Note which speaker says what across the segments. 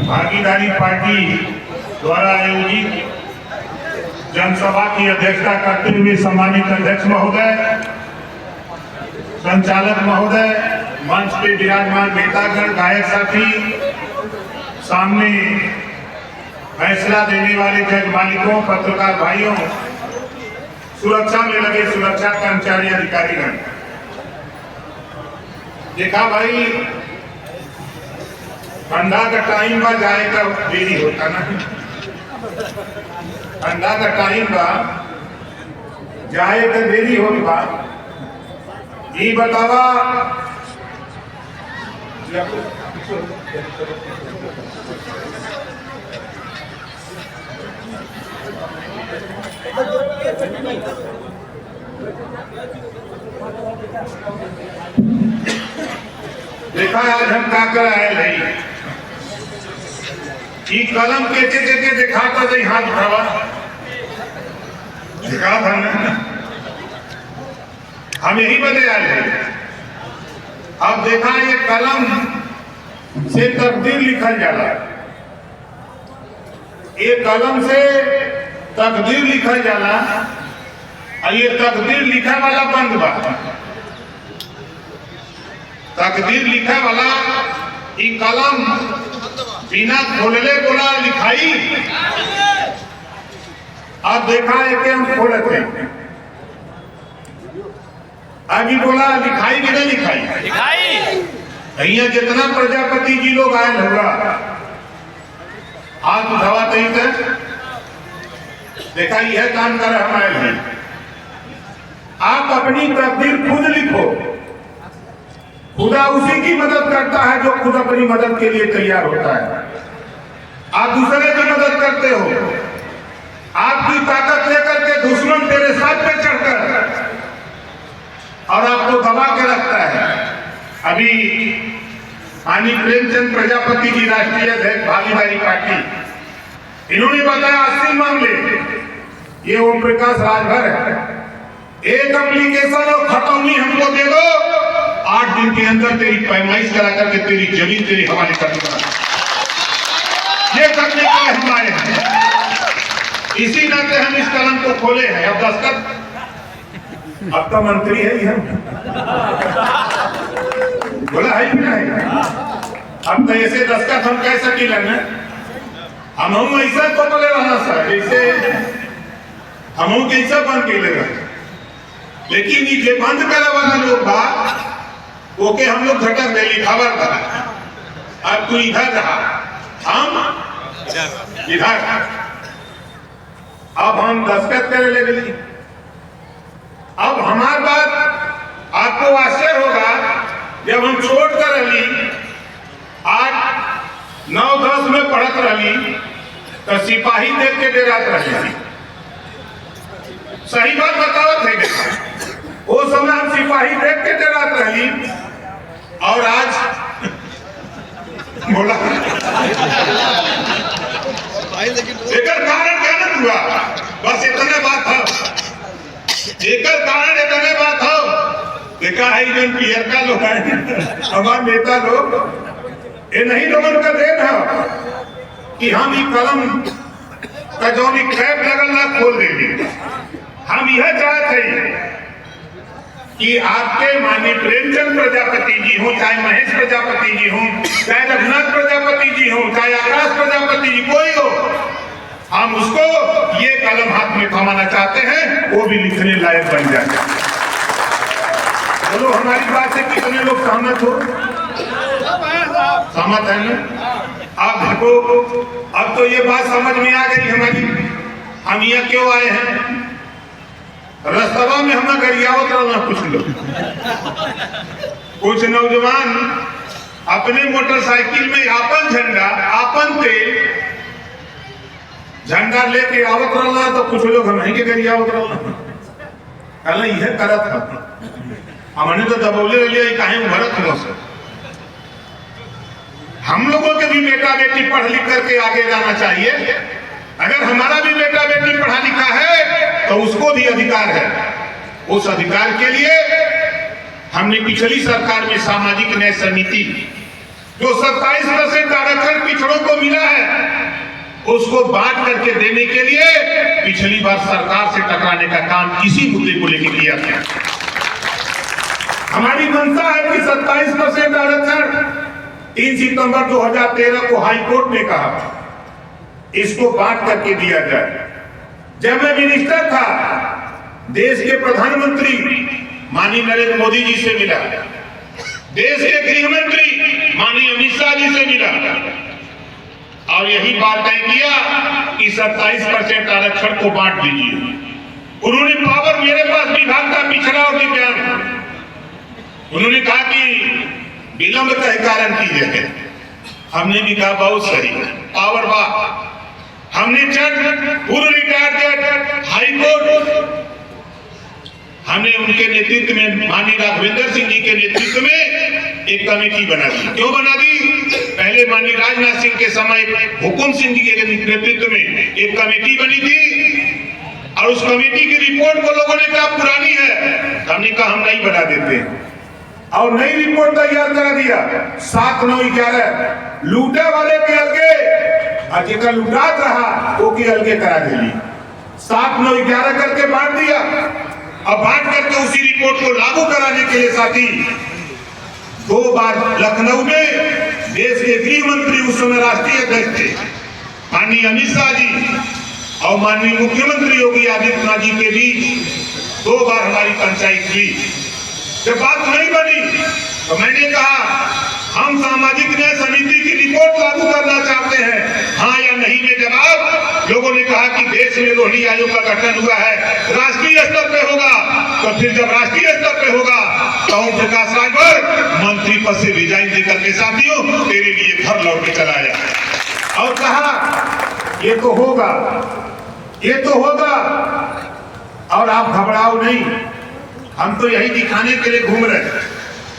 Speaker 1: भागीदारी पार्टी द्वारा आयोजित जनसभा की अध्यक्षता करते हुए सम्मानित अध्यक्ष महोदय, संचालक महोदय, मंच पे विराजमान नेतागण, गायक साथी, सामने फैसला देने वाले जज मालिकों, पत्रकार भाइयों, सुरक्षा में लगे सुरक्षा कर्मचारी, अधिकारीगण। देखा भाई, ठंडा का टाइम में जाए का देरी होता ना, ठंडा का टाइम बा जाए का देरी हो बा। ये बतावा देखा आज हम क्या कर आए भाई, कलम के देखा था दे हाथ उठावा, दिखा था ना, हम यही बदे आए थे। अब देखा ये कलम से तकदीर लिखल जाला, ये कलम से तकदीर लिखल जाला, और ये तकदीर लिखा वाला बंद बा। तकदीर लिखा वाला ये कलम बिना खोलले बोला लिखाई। अब देखा है कि हम खोले थे, अभी बोला लिखाई कि नहीं लिखाई। यहाँ जितना प्रजापति जी लोग आए होगा हाथ उठावा तही तक देखा यह काम कर हम आए हैं। आप अपनी तकदीर खुद लिखो, खुदा उसी की मदद करता है जो खुद अपनी मदद के लिए तैयार होता है। आप दूसरे की मदद करते हो, आपकी ताकत लेकर के दुश्मन तेरे साथ पे चढ़कर और आपको दबा के रखता है। अभी माननीय प्रेमचंद प्रजापति जी, राष्ट्रीय अध्यक्ष भागीदारी पार्टी, इन्होंने बताया 80 मामले, ये ओम प्रकाश राजभर है, एक एप्लीकेशन और खतौनी हमको दे दो, 8 दिन के अंदर तेरी पैमाइश करा करके तेरी जमीन तेरे हवाले कर दूंगा। ये करने के लिए हम आए हैं, इसी नाते हम इस कलम को खोले हैं। अब दस्तखत अब तो मंत्री है ही, हम बोला है कि नहीं, अब तो ऐसे दस्तखत हम कह सकी लेना, हम ऐसा तो बोले रहना सर, जैसे हम कैसा बंद के ले रहे, लेकिन ये बंद करे वाला लोग बात ओके हम लोग घटक देली खबर था। अब तू इधर रहा, हम इधर, अब हम दस्तखत करे ले गई। अब हमारी बात आपको आश्चर्य होगा, जब हम छोड़ कर रही 8, 9, 10 में पढ़त रही तो सिपाही देख के डरात रही। सही बात बतावत है, वो समय हम सिपाही देख के डरात रही, और आज बोला एकर कारण क्या न हुआ, बस इतने बात हो, एकर कारण इतने बात हो। देखा है जो पियर का लोग है, हमारे नेता लोग, ये नहीं लोगों का देन है कि हम ये कलम का जो भी कैप लगल ना खोल देंगे। हम यह चाहते हैं कि आपके माननीय प्रेमचंद प्रजापति जी हो, चाहे महेश प्रजापति जी हो, चाहे रघुनाथ प्रजापति जी हो, चाहे आकाश प्रजापति जी, कोई हो, हम उसको ये कलम हाथ में थमाना चाहते हैं, वो भी लिखने लायक बन जाए। चलो हमारी बात से कितने लोग सहमत हो? सहमत है ना? आप देखो, अब तो ये बात समझ में आ गई हमारी, हम यहाँ क्यों आए हैं। रास्ता में हमें गरियावत रहना, कुछ नौजवान अपने मोटरसाइकिल में आपन झंडा, आपन तेल झंडा लेके आवत रहना, तो कुछ लोग हम के गरियावत रहना, यह करत था। हमने तो दबौले लिया काहे भरत हो सर। हम लोगों के भी बेटा बेटी पढ़ लिख करके आगे जाना चाहिए। अगर हमारा भी बेटा बेटी पढ़ा लिखा है तो उसको भी अधिकार है। उस अधिकार के लिए हमने पिछली सरकार में सामाजिक न्याय समिति जो 27% आरक्षण पिछड़ों को मिला है उसको बांट करके देने के लिए पिछली बार सरकार से टकराने का काम इसी मुद्दे को लेकर किया गया। हमारी मंशा है कि 27% आरक्षण 3 सितंबर 2013 को हाई कोर्ट ने कहा इसको बांट करके दिया जाए। जब मैं मिनिस्टर था देश के प्रधानमंत्री माननीय नरेंद्र मोदी जी से मिला, देश के गृह मंत्री माननीय अमित शाह जी से मिला और यही बात तय किया कि 27% आरक्षण को बांट दीजिए। उन्होंने पावर मेरे पास विभाग का पिछड़ा और दिव्यांग, उन्होंने कहा कि विलंब के कारण की जगह हमने भी कहा बहुत सही पावर वाह। हमने पूर्व रिटायर्ड जज हाई कोर्ट हमने उनके नेतृत्व में माननीय राघवेंद्र सिंह जी के नेतृत्व में एक कमेटी बना दी। क्यों बना दी? पहले माननीय राजनाथ सिंह के समय हुकुम सिंह जी के नेतृत्व में एक कमेटी बनी थी और उस कमेटी की रिपोर्ट को लोगों ने कहा पुरानी है, हमने कहा हम नहीं बना देते और नई रिपोर्ट तैयार करा दिया। 7, 9, 11 लूटे वाले के अलगे जेकर लुटात रहा वो के अलगे करा दिली। 7, 9, 11 करके बांट दिया। अब बांट करके उसी रिपोर्ट को लागू कराने के लिए साथी 2 बार लखनऊ में देश के गृह मंत्री उस समय राष्ट्रीय अध्यक्ष थे माननीय अमित शाह जी और माननीय मुख्यमंत्री योगी आदित्यनाथ जी के बीच 2 बार हमारी पंचायत हुई। जब बात नहीं बनी तो मैंने कहा हम सामाजिक न्याय समिति की रिपोर्ट लागू करना चाहते हैं, हाँ या नहीं में जवाब लोगों ने कहा कि देश में रोहिणी आयोग का गठन हुआ है, राष्ट्रीय स्तर पे होगा। तो फिर जब राष्ट्रीय स्तर पे होगा तो ओम प्रकाश राजभर मंत्री पद से रिजाइन देकर के साथियों तेरे लिए घर लौट के चला जाए और कहा ये तो होगा, ये तो होगा और आप घबराओ नहीं, हम तो यही दिखाने के लिए घूम रहे हैं।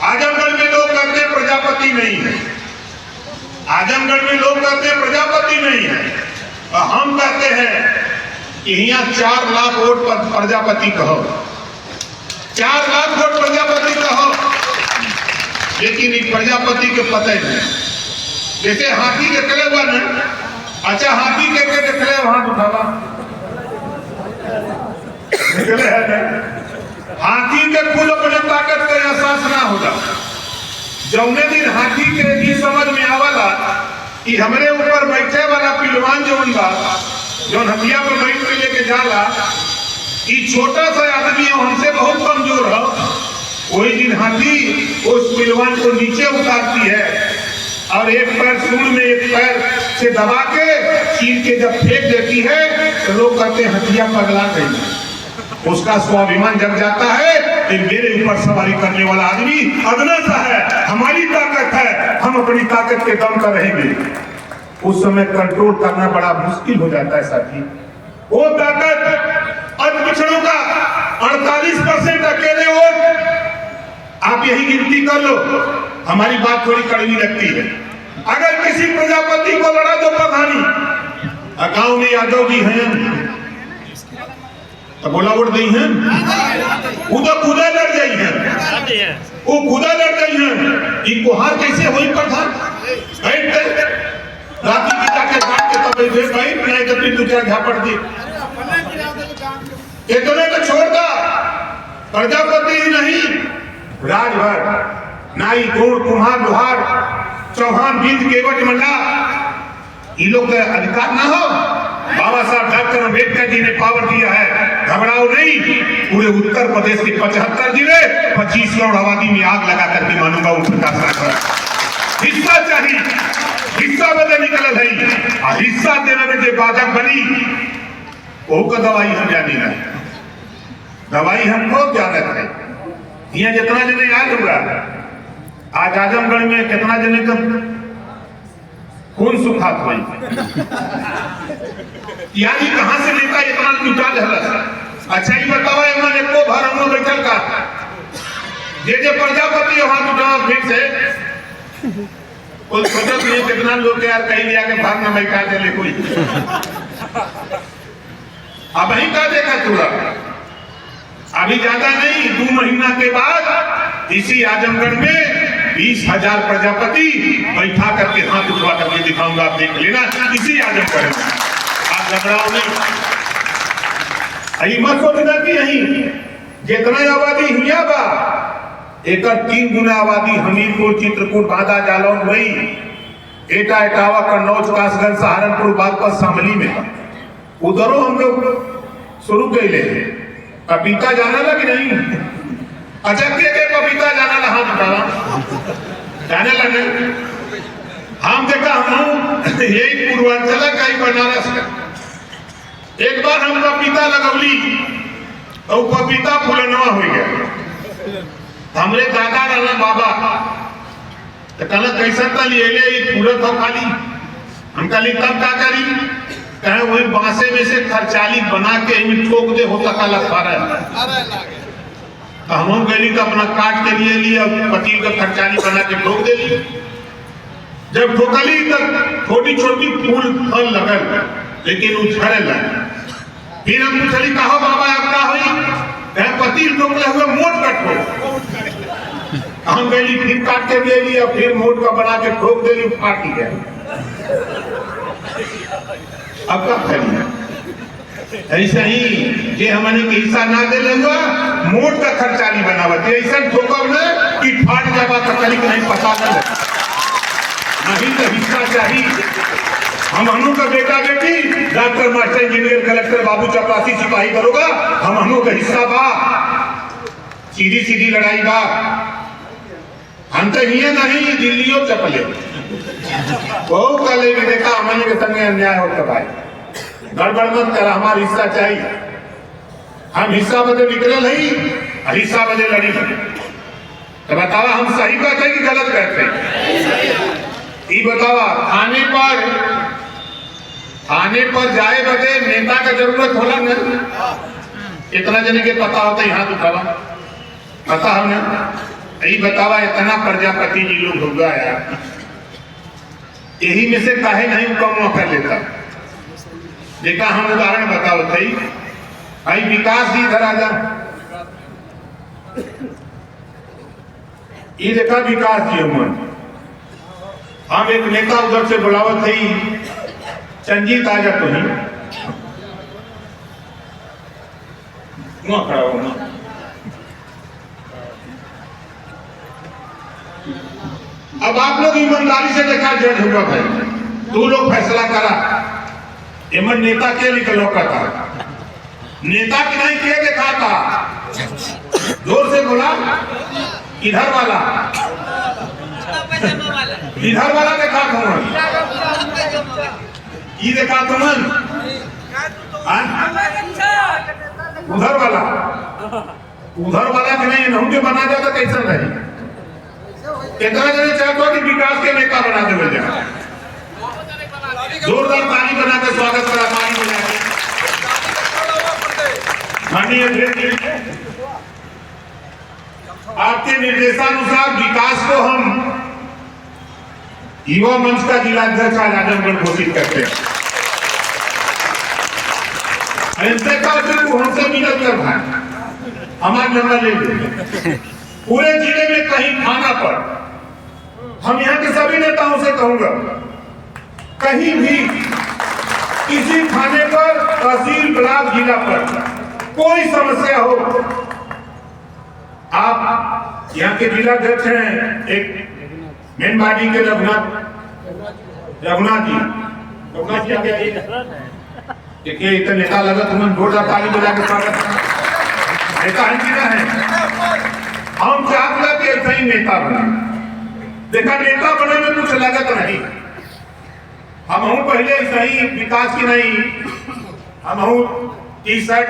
Speaker 1: आजमगढ़ में लोग कहते हैं प्रजापति नहीं है, आजमगढ़ में लोग कहते हैं प्रजापति नहीं है और हम कहते हैं कि यहाँ 4 लाख वोट प्रजापति कहो, 4 लाख वोट प्रजापति कहो, लेकिन एक प्रजापति के पता ही नहीं। जैसे हाथी के कले हुआ ना, अच्छा हाथी के देखले वहां उठावा निकले है ना? हाथी के खुद अपने ताकत का एहसास ना होगा। जौने दिन हाथी के ये समझ में आवला कि हमरे ऊपर बैठे वाला पिलवान जौन बा जौन हथिया पर बैठ के लेके जाला कि छोटा सा आदमी है हमसे बहुत कमजोर है, वही दिन हाथी उस पिलवान को नीचे उतारती है और एक पैर सूंड में एक पैर से दबा के चीर के जब फेंक देती है तो लोग कहते हैं हथिया पगला गई। उसका स्वाभिमान जग जाता है कि मेरे ऊपर सवारी करने वाला आदमी अदना सा है, हमारी ताकत है, हम अपनी ताकत के दम पर रहेंगे। उस समय कंट्रोल करना बड़ा मुश्किल हो जाता है साथी। वो ताकत अति पिछड़ों का 48% अकेले वोट, आप यही गिनती कर लो। हमारी बात थोड़ी कड़वी लगती है। अगर किसी प्रजापति को लड़ा दो प्रधानी, गांव में यादव जी हैं तो बोला वोट दी है, वो तो खुदा लड़ गई है, वो खुदा लड़ गई है। इनको हार कैसे हुई प्रधान? बैठ गए राती की जाके काट के तब बैठ नहीं तो फिर दूसरा झापड़ दी। इतने तो छोड़ता प्रजापति ही नहीं, राजभर नाई गोड़ कुम्हार लोहार चौहान बिंद केवट मंडा ये लोग का अधिकार ना हो। बाबा साहब डॉक्टर अम्बेडकर जी ने पावर दिया है, घबराओ नहीं। पूरे उत्तर प्रदेश के 75 जिले 25 करोड़ आबादी में आग लगा करके मानूंगा ओम प्रकाश राजभर। हिस्सा चाहिए, हिस्सा बदले निकल है, हिस्सा देने में जो बाधक बनी वो का दवाई हम जानी नहीं, दवाई हमको जानत है। यहाँ जितना जने याद होगा आज आजमगढ़ में कितना जने का खून सुखात हुई, यानी कहां से लेता इतना लुटा दहलस। अच्छा ही बताओ एमन एको भर हम बैठल का जे प्रजापति वहां उठावा फिर से कोई सोचत नहीं कितना लोग यार कहीं लिया के भाग में बैठा दे ले कोई। अब ही का देखा पूरा अभी ज्यादा नहीं 2 महीना के बाद इसी आजमगढ़ में 20,000 प्रजापति बैठा करके हाथ उठवा करके दिखाऊंगा, आप देख लेना, इसी आजमगढ़ में। आप घबराओ नहीं, मत सोचना कि यही जितना आबादी हिया बा एक 3 गुना आबादी हमीरपुर, चित्रकूट, बांदा, जालौन, वही एटा, इटावा, कन्नौज, कासगंज, सहारनपुर, बागपत, शामली में उधरों हम लोग शुरू कैले। पपीता जाना ला कि नहीं? अच्छा के पपीता जाना ला, हाथ उठावा, जाने लगे। हम देखा हम यही पूर्वांचल का ही बनारस का एक बार हम पपीता लगौली तो पपीता फूलनवा हो गया। हमरे दादा रहना बाबा तो कहना कैसा तली फूलत हो खाली। हम कहली तब क्या करी, कहे वही बांसे में से खर्चाली बना के ठोक दे, हो सका लगा तो हम गली तो अपना काट के लिए पतील का खर्चाली बना के ठोक दे ली। जब ठोकली तब छोटी छोटी फूल फल लगल, लेकिन उछड़े लगे। फिर हम पूछली कहो बाबा अब क्या हुई, पतील ठोकले हुए मोट का ठोक। हम गली फिर काट के ले लिया, फिर मोट का बना के ठोक दे ली, फाट गया। अब क्या करिए, ऐसा ही जे हमने के हिस्सा ना दे लेगा मोट का खर्चा नहीं बनावत, ऐसा ठोकब न कि फाट जावा तो कहीं नहीं पता नहीं तो हिस्सा चाहिए। हम का बेटा बेटी डॉक्टर, मास्टर, इंजीनियर, कलेक्टर, बाबू, चपरासी, सिपाही करोगा, हम का हिस्सा बा। सीधी सीधी लड़ाई बा, हम तो ये नहीं दिल्लियों चपले बहुत कले भी देखा हमने के संगे अन्याय होता भाई। गड़बड़ मत कर, हमारा हिस्सा चाहिए। हम हिस्सा बदे निकले नहीं, हिस्सा बदे लड़ी। तो बतावा हम सही कहते हैं कि गलत कहते हैं? ये बतावा थाने पर जाए बदे नेता का जरूरत होला न? इतना जने के पता होता है, हाथ उठावा, पता है ना? यही बतावा इतना प्रजापति जी लोग होगा यार, यही में से काहे नहीं कम कर लेता। देखा हम उदाहरण बताओ थे भाई, विकास जी इधर आ जा, ये देखा विकास जी हम एक नेता उधर से बुलावत थी, चंजीत आ जा तुम खड़ा हो। अब आप लोग ईमानदारी से देखा जज होगा भाई, तू लोग फैसला करा। एमन नेता के निकलो था, नेता की नहीं के देखा था, जोर से बोला। इधर वाला देखा तुमन, ये देखा तुमन, उधर वाला के नहीं नहू के बना जाता कैसा रहे। इतना जने चाहता कि विकास के नेता बना दे जाए। जोरदार ताली बना के स्वागत करा, ताली बजा के। माननीय अध्यक्ष, आपके निर्देशानुसार विकास को हम युवा मंच का जिलाध्यक्ष आज आजमगढ़ घोषित करते हैं। हमसे मिलत कर भाई, हमारा नंबर ले लीजिए। पूरे जिले में कहीं थाना पर, हम यहाँ के सभी नेताओं से कहूंगा, कहीं भी किसी थाने पर, तहसील, ब्लॉक, जिला पर कोई समस्या हो, आप यहाँ के जिलाध्यक्ष हैं एक मेनबाड़ी के रघुनाथ जी, देखिए इतना नेता लगा तुम्हें जोरदार ताली बजा के स्वागत नेता है। हम चाहते कि ऐसा ही नेता बने। देखा नेता बने में कुछ लागत नहीं, हम पहले सही विकास की नहीं, हम टी शर्ट